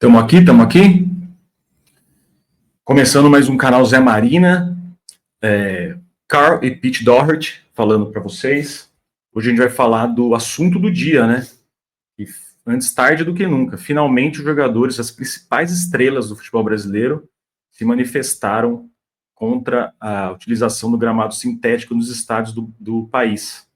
Estamos aqui. Começando mais um canal Zé Marina. Carl e Pete Doherty falando para vocês. Hoje a gente vai falar do assunto do dia, né? E antes tarde do que nunca. Finalmente os jogadores, as principais estrelas do futebol brasileiro, se manifestaram contra a utilização do gramado sintético nos estádios do país.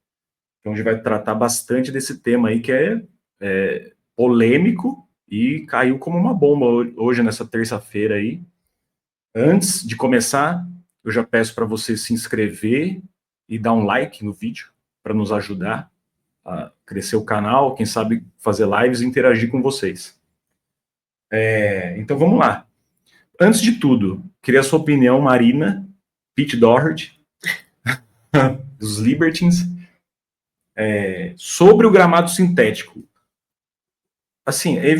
Então a gente vai tratar bastante desse tema aí que é polêmico e caiu como uma bomba hoje, nessa terça-feira aí. Antes de começar, eu já peço para você se inscrever e dar um like no vídeo para nos ajudar a crescer o canal, quem sabe fazer lives e interagir com vocês. Então vamos lá. Antes de tudo, queria a sua opinião, Marina, Pete Doherty, dos Libertines, sobre o gramado sintético. Assim, é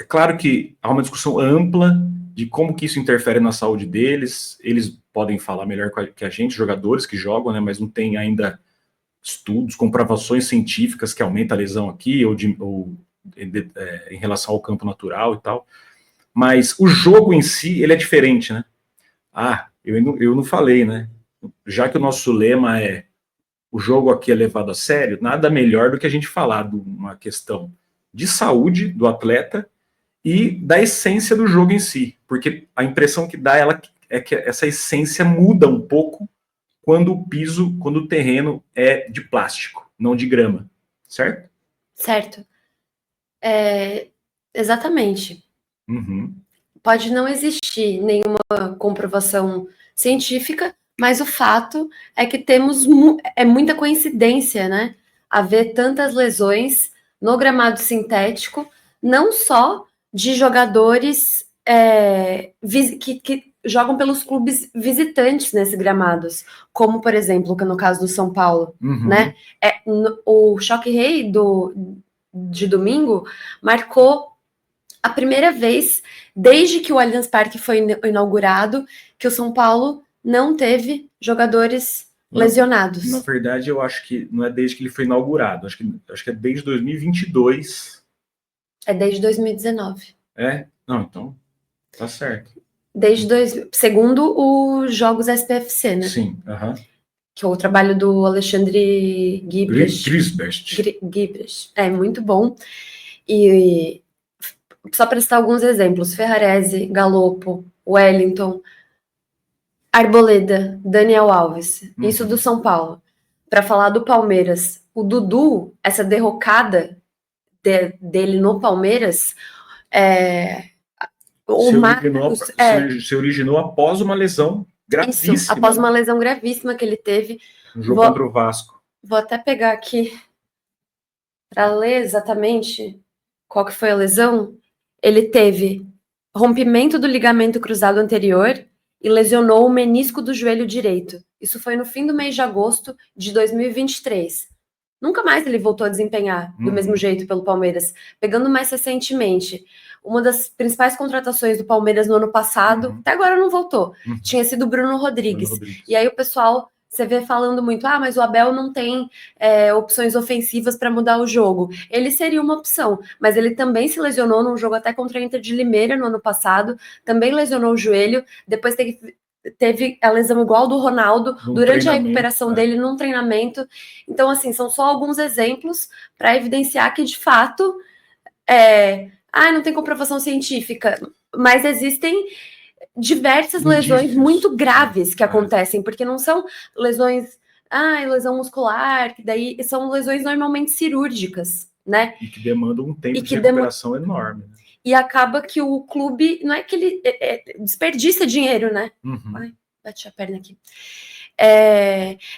claro que há uma discussão ampla de como que isso interfere na saúde deles. Eles podem falar melhor que a gente, jogadores que jogam, né, mas não tem ainda estudos, comprovações científicas que aumenta a lesão aqui, em relação ao campo natural e tal. Mas o jogo em si, ele é diferente, né? Eu não falei, né? Já que o nosso lema é o jogo aqui é levado a sério, nada melhor do que a gente falar de uma questão de saúde do atleta e da essência do jogo em si, porque a impressão que dá é que essa essência muda um pouco quando o terreno é de plástico, não de grama, certo? Certo. Exatamente. Uhum. Pode não existir nenhuma comprovação científica, mas o fato é que temos muita coincidência, né? Haver tantas lesões no gramado sintético, não só de jogadores que jogam pelos clubes visitantes nesses gramados, como, por exemplo, no caso do São Paulo, né? O Choque Rei de domingo marcou a primeira vez desde que o Allianz Parque foi inaugurado que o São Paulo não teve jogadores lesionados. Na verdade, eu acho que não é desde que ele foi inaugurado, acho que é desde 2022. É desde 2019. Não, então tá certo. Segundo os Jogos SPFC, né? Sim, que é o trabalho do Alexandre Grisbest. É muito bom. E só para citar alguns exemplos: Ferrarese, Galopo, Wellington, Arboleda, Daniel Alves. Isso do São Paulo. Para falar do Palmeiras, o Dudu, essa derrocada dele no Palmeiras, se originou após uma lesão gravíssima. Isso, após uma lesão gravíssima que ele teve. No jogo contra o Vasco. Vou até pegar aqui para ler exatamente qual que foi a lesão. Ele teve rompimento do ligamento cruzado anterior e lesionou o menisco do joelho direito. Isso foi no fim do mês de agosto de 2023. Nunca mais ele voltou a desempenhar do mesmo jeito pelo Palmeiras. Pegando mais recentemente, uma das principais contratações do Palmeiras no ano passado, até agora não voltou, tinha sido o Bruno Rodrigues. E aí o pessoal, você vê falando muito, mas o Abel não tem opções ofensivas para mudar o jogo. Ele seria uma opção, mas ele também se lesionou num jogo até contra a Inter de Limeira no ano passado, também lesionou o joelho, depois teve a lesão igual do Ronaldo durante a recuperação dele num treinamento. Então, assim, são só alguns exemplos para evidenciar que, de fato, não tem comprovação científica, mas existem diversas lesões muito graves que acontecem, porque não são lesões, lesão muscular, que daí são lesões normalmente cirúrgicas, né? E que demandam um tempo de recuperação enorme, né? E acaba que o clube, não é que ele desperdiça dinheiro, né? Ai, bati a perna aqui.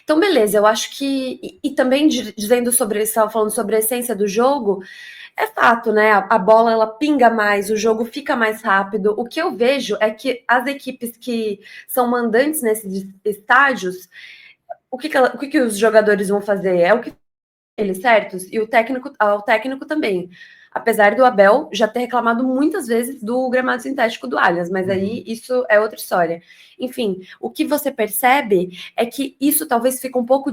Então, beleza, eu acho que... E também dizendo sobre, você estava falando sobre a essência do jogo, é fato, né? A bola, ela pinga mais, o jogo fica mais rápido. O que eu vejo é que as equipes que são mandantes nesses estádios, o que os jogadores vão fazer? É o que eles certos? E o técnico também. Apesar do Abel já ter reclamado muitas vezes do gramado sintético do Allianz, mas aí isso é outra história. Enfim, o que você percebe é que isso talvez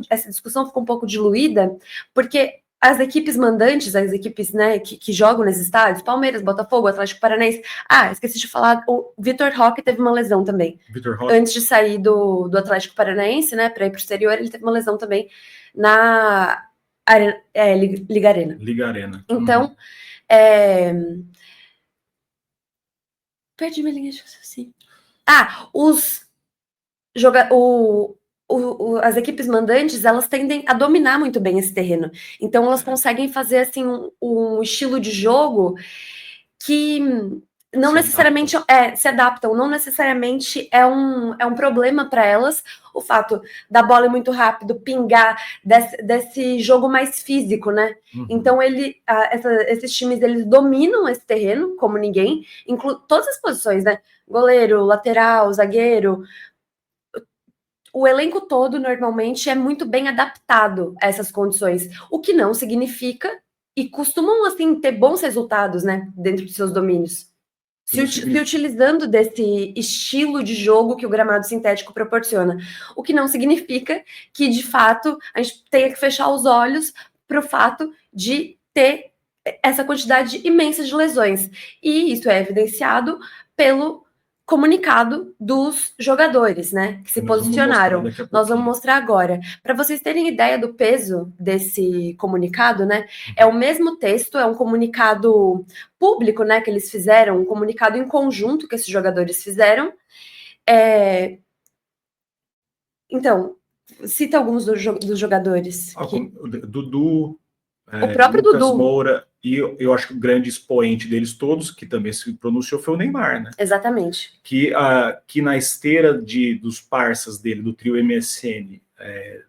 essa discussão fica um pouco diluída, porque as equipes mandantes, as equipes, né, que jogam nesses estádios, Palmeiras, Botafogo, Atlético Paranaense. Ah, esqueci de falar, o Vitor Roque teve uma lesão também. Vitor Roque. Antes de sair do Atlético Paranaense, né, para ir para o exterior, ele teve uma lesão também na Liga Arena. Liga Arena. Então, perdi minha linha de raciocínio. As equipes mandantes, elas tendem a dominar muito bem esse terreno. Então, elas conseguem fazer, assim, um estilo de jogo que não necessariamente se adaptam, não necessariamente é um problema para elas o fato da bola ir muito rápido, pingar, desse jogo mais físico, né? Então, esses times, eles dominam esse terreno como ninguém, todas as posições, né? Goleiro, lateral, zagueiro. O elenco todo, normalmente, é muito bem adaptado a essas condições, o que não significa, e costumam, assim, ter bons resultados, né, dentro de seus domínios, se utilizando desse estilo de jogo que o gramado sintético proporciona, o que não significa que, de fato, a gente tenha que fechar os olhos para o fato de ter essa quantidade imensa de lesões, e isso é evidenciado pelo comunicado dos jogadores, né, que se posicionaram. Nós vamos mostrar agora. Para vocês terem ideia do peso desse comunicado, né, é o mesmo texto, é um comunicado público, né, que eles fizeram, um comunicado em conjunto que esses jogadores fizeram. Então, cita alguns dos jogadores. Dudu, o próprio Lucas Dudu Moura, e eu acho que o grande expoente deles todos, que também se pronunciou, foi o Neymar, né? Exatamente. Que na esteira dos parças dele, do trio MSN,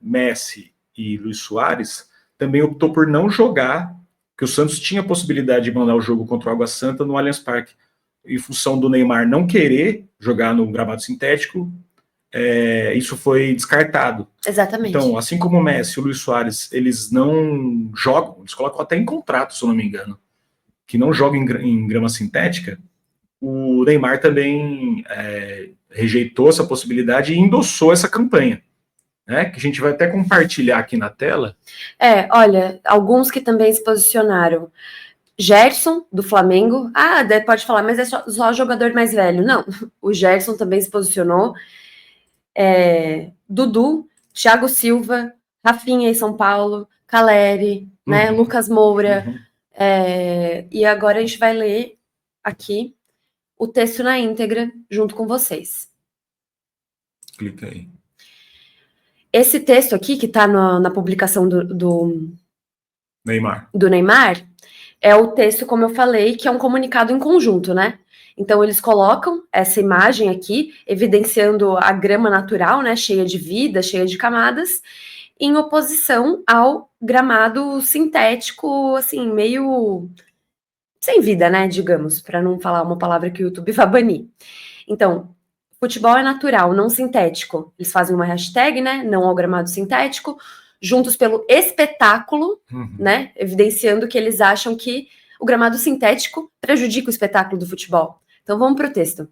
Messi e Luis Soares, também optou por não jogar, que o Santos tinha a possibilidade de mandar o jogo contra o Água Santa no Allianz Parque. Em função do Neymar não querer jogar no gramado sintético, isso foi descartado. Exatamente. Então, assim como o Messi e o Luis Soares, eles não jogam, eles colocam até em contrato, se eu não me engano, que não jogam em grama sintética, o Neymar também rejeitou essa possibilidade e endossou essa campanha, né, que a gente vai até compartilhar aqui na tela. Olha, alguns que também se posicionaram. Gerson, do Flamengo. Pode falar, mas é só jogador mais velho. Não, o Gerson também se posicionou. Dudu, Thiago Silva, Rafinha em São Paulo, Caleri, né, Lucas Moura. E agora a gente vai ler aqui o texto na íntegra junto com vocês. Clica aí. Esse texto aqui, que está na publicação do Neymar, é o texto, como eu falei, que é um comunicado em conjunto, né? Então, eles colocam essa imagem aqui, evidenciando a grama natural, né, cheia de vida, cheia de camadas, em oposição ao gramado sintético, assim, meio sem vida, né, digamos, para não falar uma palavra que o YouTube vai banir. Então, futebol é natural, não sintético. Eles fazem uma hashtag, né, não ao gramado sintético, juntos pelo espetáculo, né, evidenciando que eles acham que o gramado sintético prejudica o espetáculo do futebol. Então vamos para o texto.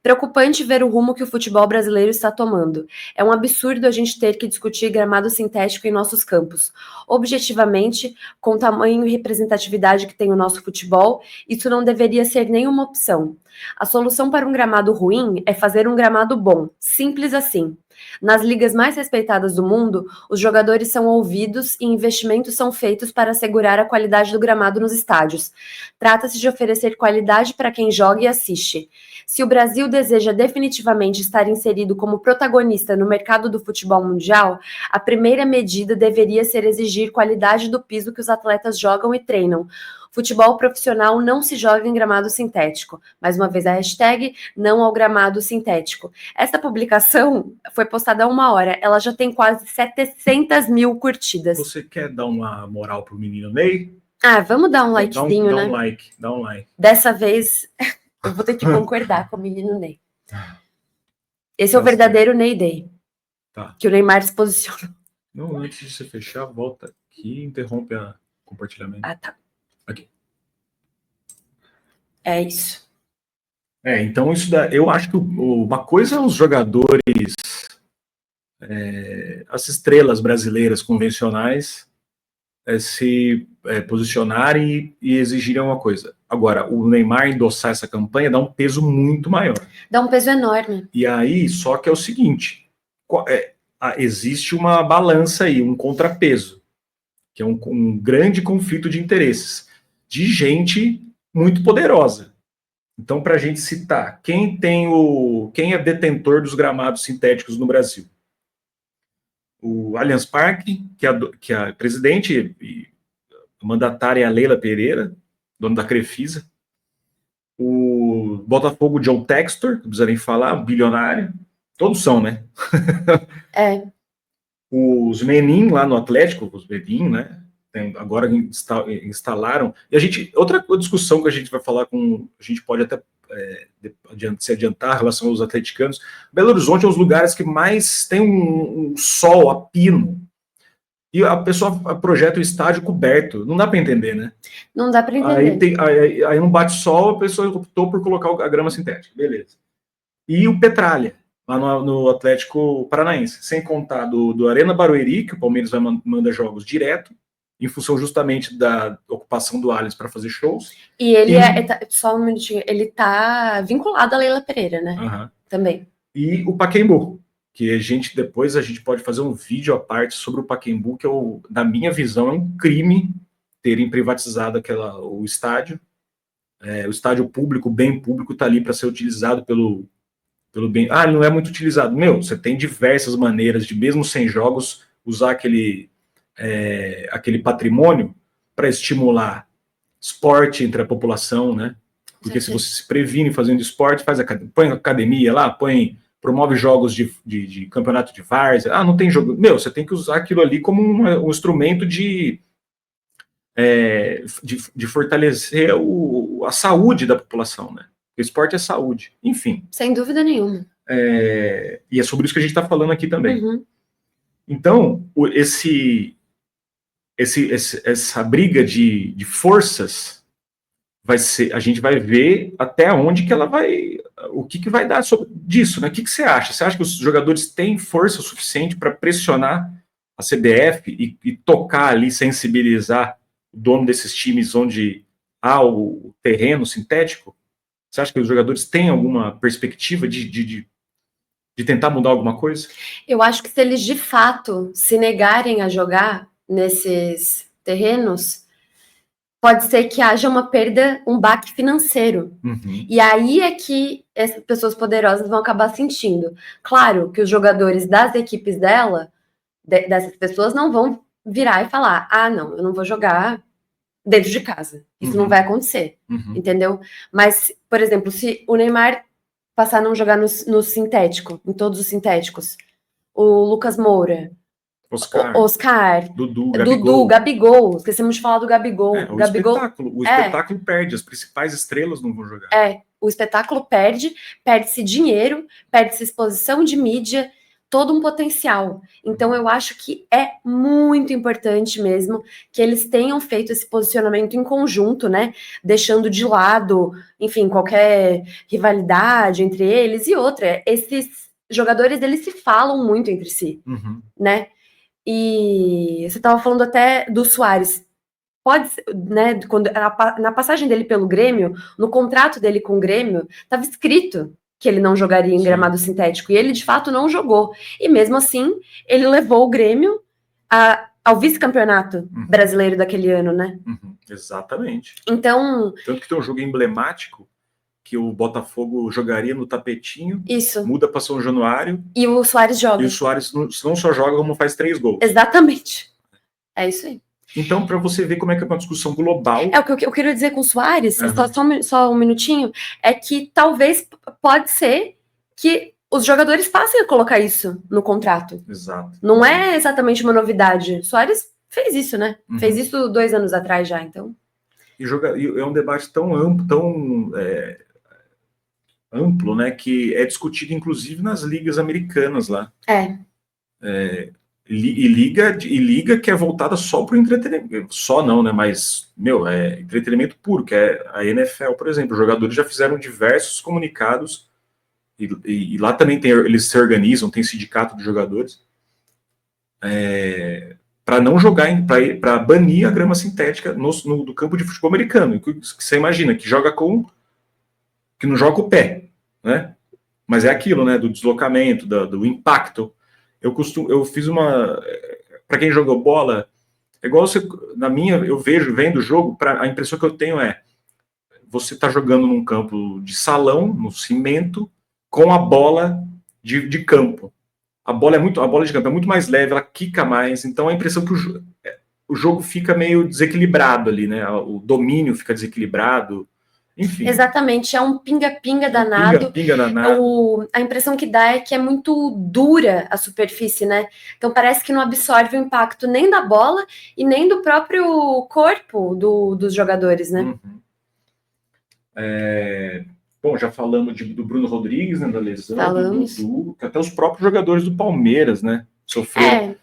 Preocupante ver o rumo que o futebol brasileiro está tomando. É um absurdo a gente ter que discutir gramado sintético em nossos campos. Objetivamente, com o tamanho e representatividade que tem o nosso futebol, isso não deveria ser nenhuma opção. A solução para um gramado ruim é fazer um gramado bom. Simples assim. Nas ligas mais respeitadas do mundo, os jogadores são ouvidos e investimentos são feitos para assegurar a qualidade do gramado nos estádios. Trata-se de oferecer qualidade para quem joga e assiste. Se o Brasil deseja definitivamente estar inserido como protagonista no mercado do futebol mundial, a primeira medida deveria ser exigir qualidade do piso que os atletas jogam e treinam. Futebol profissional não se joga em gramado sintético. Mais uma vez a hashtag não ao gramado sintético. Essa publicação foi postada há 1 hora. Ela já tem quase 700 mil curtidas. Você quer dar uma moral pro menino Ney? Vamos dar um likezinho, né? Dá um like. Dessa vez, eu vou ter que concordar com o menino Ney. Esse é o verdadeiro Ney Day. Tá. Que o Neymar se posiciona. Não, antes de você fechar, volta aqui e interrompe o compartilhamento. Tá. Aqui. É isso. Então isso eu acho que uma coisa é os jogadores, as estrelas brasileiras convencionais, se posicionarem e exigirem uma coisa. Agora, o Neymar endossar essa campanha dá um peso muito maior. Dá um peso enorme. E aí, só que é o seguinte, existe uma balança aí, um contrapeso, que é um grande conflito de interesses, de gente muito poderosa. Então, para a gente citar, quem é detentor dos gramados sintéticos no Brasil? O Allianz Parque, que a presidente e a mandatária é a Leila Pereira, dona da Crefisa. O Botafogo John Textor, não precisa nem falar, um bilionário. Todos são, né? Os Menin lá no Atlético, os Menin, né? Agora instalaram. E outra discussão que a gente vai falar a gente pode até se adiantar em relação aos atleticanos. Belo Horizonte é um dos lugares que mais tem um sol a pino. E a pessoa projeta o estádio coberto. Não dá para entender, né? Não dá para entender. Aí não bate sol, a pessoa optou por colocar a grama sintética. Beleza. E o Petralha, lá no Atlético Paranaense. Sem contar do Arena Barueri, que o Palmeiras manda jogos direto, em função justamente da ocupação do Allianz para fazer shows. E ele só um minutinho, ele tá vinculado à Leila Pereira, né? Também. E o Pacaembu, que depois a gente pode fazer um vídeo à parte sobre o Pacaembu, que na minha visão é um crime terem privatizado o estádio. O estádio público, bem público, está ali para ser utilizado pelo bem. Ele não é muito utilizado. Você tem diversas maneiras de, mesmo sem jogos, usar aquele patrimônio para estimular esporte entre a população, né? Porque se você se previne fazendo esporte, põe academia lá, promove jogos de campeonato de várzea. Não tem jogo. Você tem que usar aquilo ali como um instrumento de fortalecer a saúde da população, né? O esporte é saúde. Enfim. Sem dúvida nenhuma. E é sobre isso que a gente está falando aqui também. Uhum. Então, essa briga de forças a gente vai ver até onde que ela vai, o que vai dar disso, né? O que você acha? Você acha que os jogadores têm força suficiente para pressionar a CBF e tocar ali, sensibilizar o dono desses times onde há o terreno sintético? Você acha que os jogadores têm alguma perspectiva de tentar mudar alguma coisa? Eu acho que se eles de fato se negarem a jogar nesses terrenos, pode ser que haja uma perda, um baque financeiro. Uhum. E aí é que essas pessoas poderosas vão acabar sentindo. Claro que os jogadores das equipes dessas pessoas, não vão virar e falar: não, eu não vou jogar dentro de casa. Isso não vai acontecer, entendeu? Mas, por exemplo, se o Neymar passar a não jogar no sintético, em todos os sintéticos, o Lucas Moura, Oscar, Gabigol, esquecemos de falar do Gabigol. O espetáculo perde, as principais estrelas não vão jogar. O espetáculo perde-se dinheiro, perde-se exposição de mídia, todo um potencial. Então eu acho que é muito importante mesmo que eles tenham feito esse posicionamento em conjunto, né? Deixando de lado, enfim, qualquer rivalidade entre eles e outra. Esses jogadores, eles se falam muito entre si, né? E você estava falando até do Suárez. Pode ser, né? Na passagem dele pelo Grêmio, no contrato dele com o Grêmio, estava escrito que ele não jogaria em gramado sintético. E ele, de fato, não jogou. E mesmo assim, ele levou o Grêmio ao vice-campeonato brasileiro daquele ano, né? Exatamente. Então... Tanto que tem um jogo emblemático que o Botafogo jogaria no tapetinho, isso. Muda para São Januário. E o Suárez joga. E o Suárez não só joga, como faz 3 gols. Exatamente. É isso aí. Então, para você ver como é que é uma discussão global... O que eu queria dizer com o Suárez, só um minutinho, é que talvez pode ser que os jogadores passem a colocar isso no contrato. Exato. Não é exatamente uma novidade. O Suárez fez isso, né? Fez isso 2 anos atrás já, então... E é um debate tão amplo, né, que é discutido inclusive nas ligas americanas lá. E liga que é voltada só para o entretenimento. Só não, né? Mas, entretenimento puro, que é a NFL, por exemplo. Os jogadores já fizeram diversos comunicados e lá também eles se organizam, tem sindicato de jogadores, para não jogar, para banir a grama sintética do campo de futebol americano. Que você imagina, que não joga com o pé, né? Mas é aquilo, né? Do deslocamento, do impacto. Eu fiz para quem jogou bola, é igual eu vendo o jogo, a impressão que eu tenho é você tá jogando num campo de salão, no cimento, com a bola de campo. A bola de campo é muito mais leve, ela quica mais, então a impressão que o jogo fica meio desequilibrado ali, né? O domínio fica desequilibrado, enfim. Exatamente, é um pinga-pinga danado. Pinga danado. A impressão que dá é que é muito dura a superfície, né? Então parece que não absorve o impacto nem da bola e nem do próprio corpo dos jogadores, né? Uhum. Bom, já falamos do Bruno Rodrigues, né, da lesão, Falamos. do Dudu, até os próprios jogadores do Palmeiras, né, sofreram.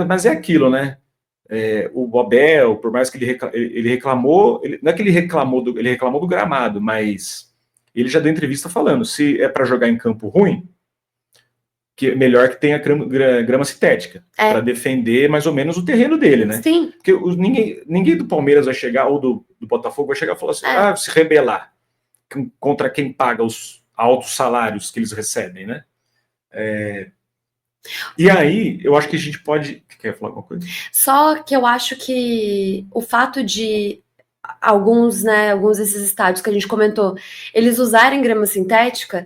Mas é aquilo, né, o Abel, por mais que ele reclamou, não é que ele reclamou do gramado, mas ele já deu entrevista falando, se é para jogar em campo ruim, que é melhor que tenha grama sintética, para defender mais ou menos o terreno dele, né? Sim. Porque ninguém do Palmeiras vai chegar, ou do Botafogo vai chegar e falar assim, se rebelar contra quem paga os altos salários que eles recebem, né? E aí, eu acho que a gente pode... Quer falar alguma coisa? Só que eu acho que o fato de alguns desses estádios que a gente comentou, eles usarem grama sintética,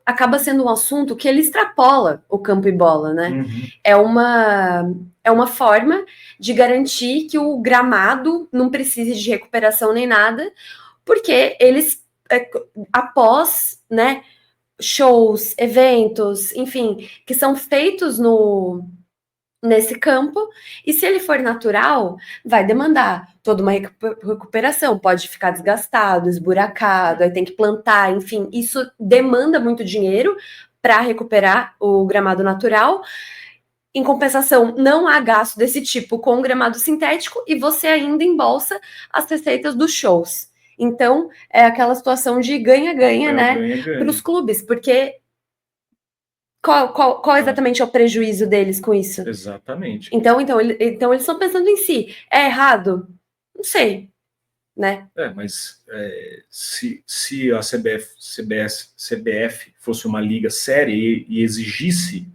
acaba sendo um assunto que ele extrapola o campo e bola, né? Uhum. É uma forma de garantir que o gramado não precise de recuperação nem nada, porque eles, após, né, shows, eventos, enfim, que são feitos nesse campo, e se ele for natural, vai demandar toda uma recuperação, pode ficar desgastado, esburacado, aí tem que plantar, enfim, isso demanda muito dinheiro para recuperar o gramado natural. Em compensação, não há gasto desse tipo com gramado sintético e você ainda embolsa as receitas dos shows. Então, é aquela situação de ganha-ganha, né, para os clubes, porque qual exatamente é o prejuízo deles com isso? Exatamente. Então eles estão pensando em si. É errado? Não sei, né? Mas se a CBF fosse uma liga séria e exigisse,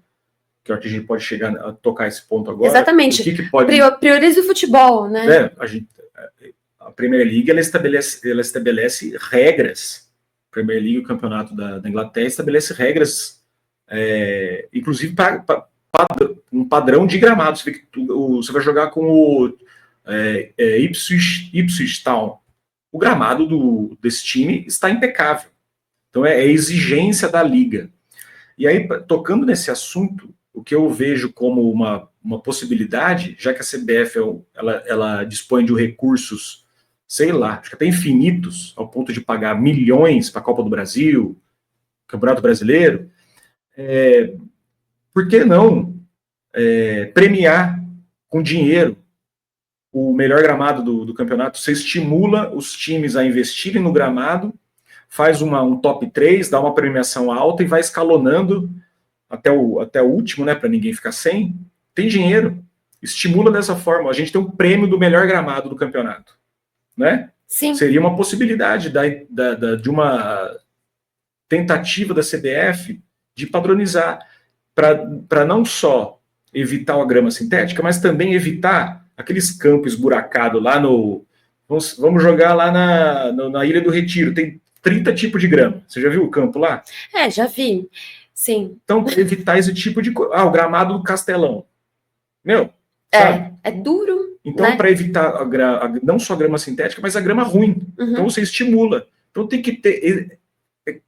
que eu acho que a gente pode chegar a tocar esse ponto agora. Exatamente. O que pode... Priorize o futebol, né? A Premier League ela estabelece regras. A Premier League, o campeonato da Inglaterra, estabelece regras, inclusive para um padrão de gramado. Você vai jogar com o Ipswich Town. O gramado desse time está impecável. Então é exigência da liga. E aí, tocando nesse assunto, o que eu vejo como uma possibilidade, já que a CBF ela dispõe de recursos, sei lá, acho que até infinitos, ao ponto de pagar milhões para a Copa do Brasil, Campeonato Brasileiro, por que não premiar com dinheiro o melhor gramado do campeonato? Você estimula os times a investirem no gramado, faz um top 3, dá uma premiação alta e vai escalonando até o último, né, para ninguém ficar sem. Tem dinheiro, estimula dessa forma. A gente tem um prêmio do melhor gramado do campeonato, né? Sim. Seria uma possibilidade de uma tentativa da CBF de padronizar para não só evitar a grama sintética, mas também evitar aqueles campos esburacados lá no... Vamos jogar lá na Ilha do Retiro, tem 30 tipos de grama. Você já viu o campo lá? Já vi. Sim. Então, evitar esse tipo de coisa. O gramado do Castelão. Sabe? É duro. Então, né? para evitar não só a grama sintética, mas a grama ruim. Uhum. Então, você estimula. Então, tem que ter...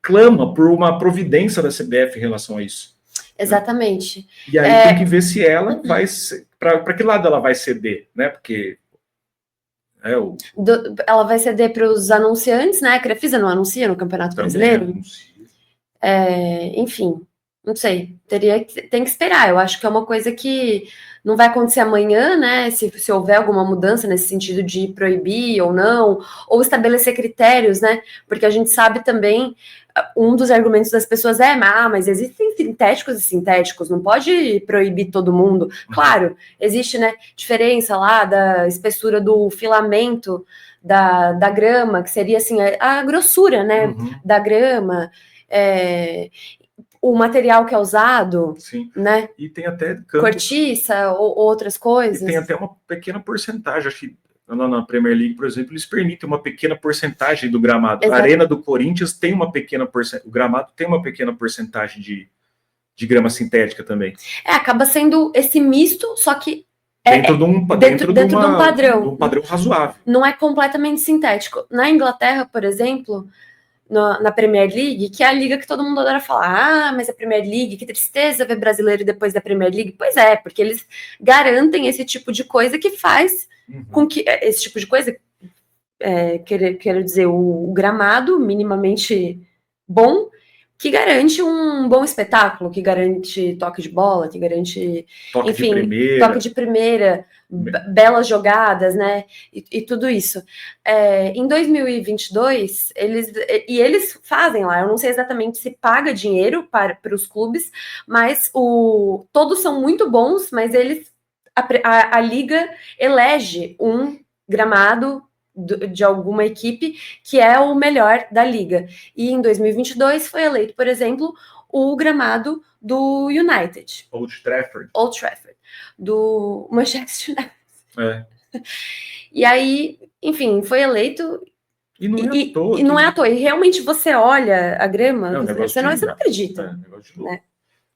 clama por uma providência da CBF em relação a isso. Exatamente. Né? E aí tem que ver se ela vai... Para que lado ela vai ceder, né? Porque... ela vai ceder para os anunciantes, né? A Crefisa não anuncia no Campeonato Brasileiro? Anuncia. Enfim, Não sei, tem que esperar. Eu acho que é uma coisa que não vai acontecer amanhã, né? Se houver alguma mudança nesse sentido de proibir ou não, ou estabelecer critérios, né? Porque a gente sabe também, um dos argumentos das pessoas é, mas existem sintéticos e sintéticos, não pode proibir todo mundo. Claro, existe, né, diferença lá da espessura do filamento da grama, que seria assim, a grossura, né, da grama. O material que é usado, sim, né? E tem até cortiça ou outras coisas. E tem até uma pequena porcentagem, acho que na Premier League, por exemplo, eles permitem uma pequena porcentagem do gramado. Exato. A Arena do Corinthians tem uma pequena porcentagem, o gramado tem uma pequena porcentagem de grama sintética também. Acaba sendo esse misto, só que dentro de um padrão. De um padrão razoável. Não é completamente sintético. Na Inglaterra, por exemplo, na Premier League, que é a liga que todo mundo adora falar, mas a Premier League, que tristeza ver brasileiro depois da Premier League. Pois é, porque eles garantem esse tipo de coisa que faz com que esse tipo de coisa, quero dizer, o gramado minimamente bom, que garante um bom espetáculo, que garante toque de bola, que garante, toque de primeira, belas jogadas, né, e tudo isso. Em 2022, eles fazem lá, eu não sei exatamente se paga dinheiro para os clubes, mas todos são muito bons, mas a liga elege um gramado de alguma equipe que é o melhor da liga. E em 2022 foi eleito, por exemplo, o gramado do United. Old Trafford. Do Manchester United. E aí, enfim, foi eleito. E não é à toa. E não é à toa. E realmente você olha a grama, você não acredita. Negócio de louco. Né?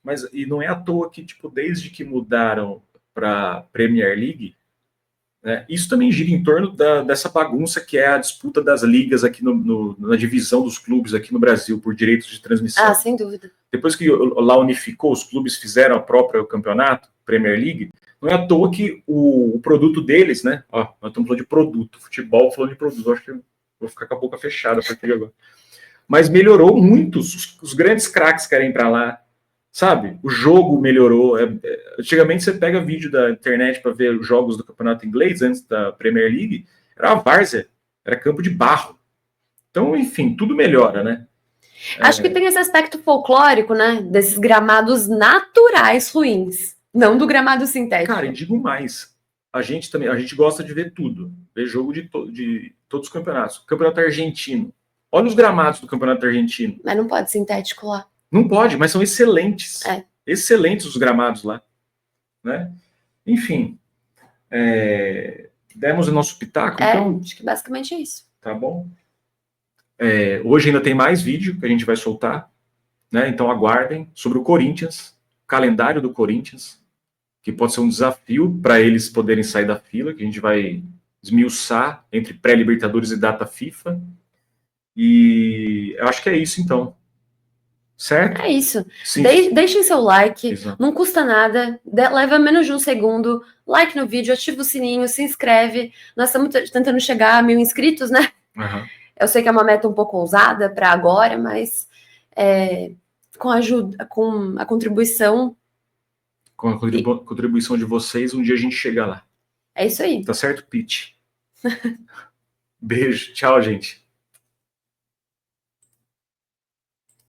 Mas e não é à toa que, tipo, desde que mudaram para Premier League, né, isso também gira em torno dessa bagunça que é a disputa das ligas aqui na divisão dos clubes aqui no Brasil por direitos de transmissão. Sem dúvida. Depois que lá unificou, os clubes fizeram a própria campeonato, Premier League, não é à toa que o produto deles, né? Ó, nós estamos falando de produto, futebol falando de produto, acho que eu vou ficar com a boca fechada para aquele agora. Mas melhorou muito, os grandes craques querem ir para lá, sabe? O jogo melhorou. Antigamente você pega vídeo da internet para ver os jogos do campeonato inglês, antes da Premier League, era uma várzea, era campo de barro. Então, enfim, tudo melhora, né? Acho que tem esse aspecto folclórico, né? Desses gramados naturais ruins, não do gramado sintético. Cara, e digo mais, a gente gosta de ver tudo, ver jogo de todos os campeonatos. Campeonato argentino. Olha os gramados do campeonato argentino. Mas não pode sintético lá. Não pode, mas são excelentes. Excelentes os gramados lá. Né? Enfim, demos o nosso pitaco, então... Acho que basicamente é isso. Tá bom. Hoje ainda tem mais vídeo que a gente vai soltar, né? Então aguardem sobre o Corinthians, calendário do Corinthians, que pode ser um desafio para eles poderem sair da fila, que a gente vai esmiuçar entre pré-Libertadores e data FIFA. E eu acho que é isso, então. Certo? É isso. Deixem seu like, não custa nada, leva menos de um segundo. Like no vídeo, ativa o sininho, se inscreve. Nós estamos tentando chegar a 1000 inscritos, né? Eu sei que é uma meta um pouco ousada para agora, mas com a contribuição. Com a contribuição de vocês, um dia a gente chega lá. É isso aí. Tá certo, Pete? Beijo. Tchau, gente.